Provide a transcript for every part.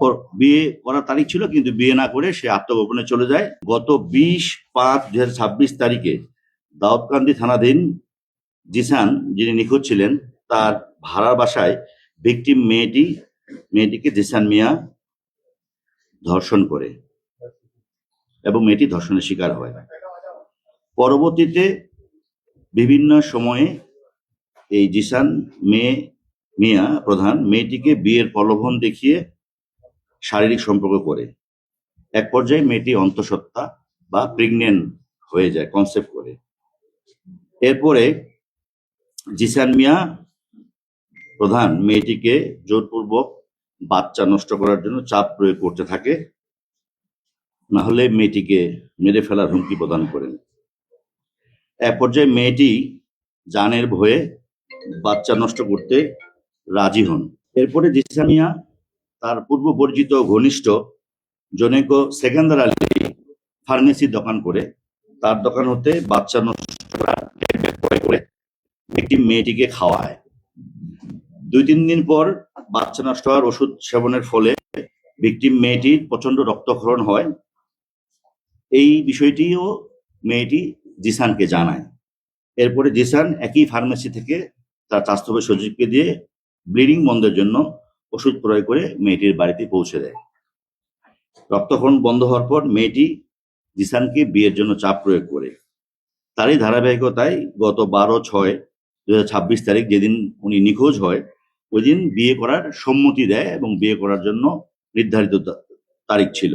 ওর বিয়ে করার তারিখ ছিল, কিন্তু বিয়ে না করে সে আত্মগোপনে চলে যায়। গত 20/5/2026 তারিখে দাউদকান্দি থানাধীন জিসান, যিনি নিখোঁজ ছিলেন, তার ভাড়ার বাসায় ভিকটিম মেয়েটিকে জিসান মিয়া ধর্ষণ করে এবং মেয়েটি ধর্ষণের শিকার হয়। পরবর্তীতে বিভিন্ন সময়ে এই জিসান মিয়া প্রধান মেয়েটিকে বিয়ের প্রলোভন দেখিয়ে শারীরিক সম্পর্ক করে। এক পর্যায়ে মেয়েটি অন্তঃসত্ত্বা বা প্রেগনেন্ট হয়ে যায় কনসেপ্ট করে। এরপরে জিসান মিয়া প্রধান মেয়েটিকে জোরপূর্বক বাচ্চা নষ্ট করার জন্য চাপ প্রয়োগ করতে থাকে, না হলে মেয়েটিকে মেরে ফেলার হুমকি প্রদান করেন। এক পর্যায়ে মেয়েটি জানের ভয়ে বাচ্চা নষ্ট করতে রাজি হন। এরপরে জিসান মিয়া তার পূর্ব পরিচিত ঘনিষ্ঠ জনৈক সেকেন্দার আলী ফার্মেসির দোকান করে তার দোকান হতে বাচ্চা নষ্ট করে একটি মেয়েটিকে খাওয়ায়। 2-3 দিন পর বাচ্চা নষ্ট হওয়ার ওষুধ সেবনের ফলে ভিকটিম মেয়েটির প্রচন্ড রক্তক্ষরণ হয়। এই বিষয়টিও মেয়েটি জিসানকে জানায়। এরপরে জিসান একই ফার্মেসি থেকে তার চাচাতো ভাই সজীবকে দিয়ে ব্লিডিং বন্ধের জন্য ওষুধ ক্রয় করে মেয়েটির বাড়িতে পৌঁছে দেয়। রক্তক্ষরণ বন্ধ হওয়ার পর মেয়েটি জিসানকে বিয়ের জন্য চাপ প্রয়োগ করে। তারই ধারাবাহিকতায় গত 12/6/2026 তারিখ, যেদিন উনি নিখোঁজ হয়, ওই দিন বিয়ে করার সম্মতি দেয় এবং বিয়ে করার জন্য নির্ধারিত তারিখ ছিল।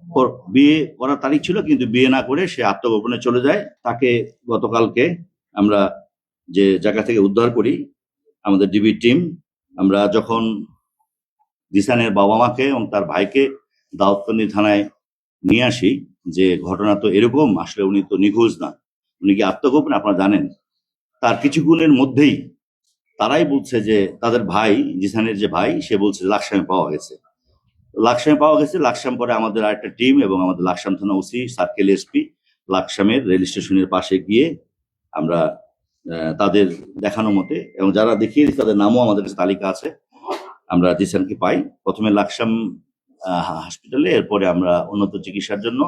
ওর বিয়ে করার তারিখ ছিল, কিন্তু বিয়ে না করে সে আত্মগোপনে চলে যায়। তাকে গতকালকে আমরা যে জায়গা থেকে উদ্ধার করি, আমাদের ডিবি টিম, আমরা যখন জিসানের বাবা মাকে এবং তার ভাইকে দাউদকান্দি থানায় নিয়ে আসি যে ঘটনা তো এরকম, আসলে উনি তো নিখোঁজ না, উনি কি আত্মগোপনে, আপনারা জানেন। তার কিছুক্ষণের মধ্যেই তারাই বলছে যে তাদের ভাই, জিসানের যে ভাই, সে বলছে লাকসামে পাওয়া গেছে। লাকসাম পরে আমাদের আরেকটা টিম এবং আমাদের লাকসাম থানা ওসি, সার্কেল এসপি লাকসামের রেল স্টেশনের পাশে গিয়ে আমরা তাদের দেখানো মতে, এবং যারা দেখিয়ে তাদের নামও আমাদের কাছে তালিকা আছে, আমরা জিসানকে পাই। প্রথমে লাকসাম হসপিটালে, এরপরে আমরা উন্নত চিকিৎসার জন্য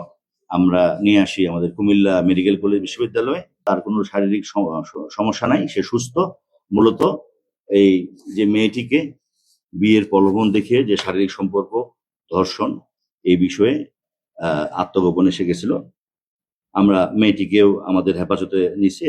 আমরা নিয়ে আসি আমাদের কুমিল্লা মেডিকেল কলেজ বিশ্ববিদ্যালয়ে। তার কোনো শারীরিক সমস্যা নাই, সে সুস্থ। মূলত এই যে মেয়েটিকে বিয়ের প্রলোভন দেখিয়ে যে শারীরিক সম্পর্ক, ধর্ষণ, এই বিষয়ে আত্মগোপনে এসে গেছিল। আমরা মেয়েটিকেও আমাদের হেফাজতে নিছি।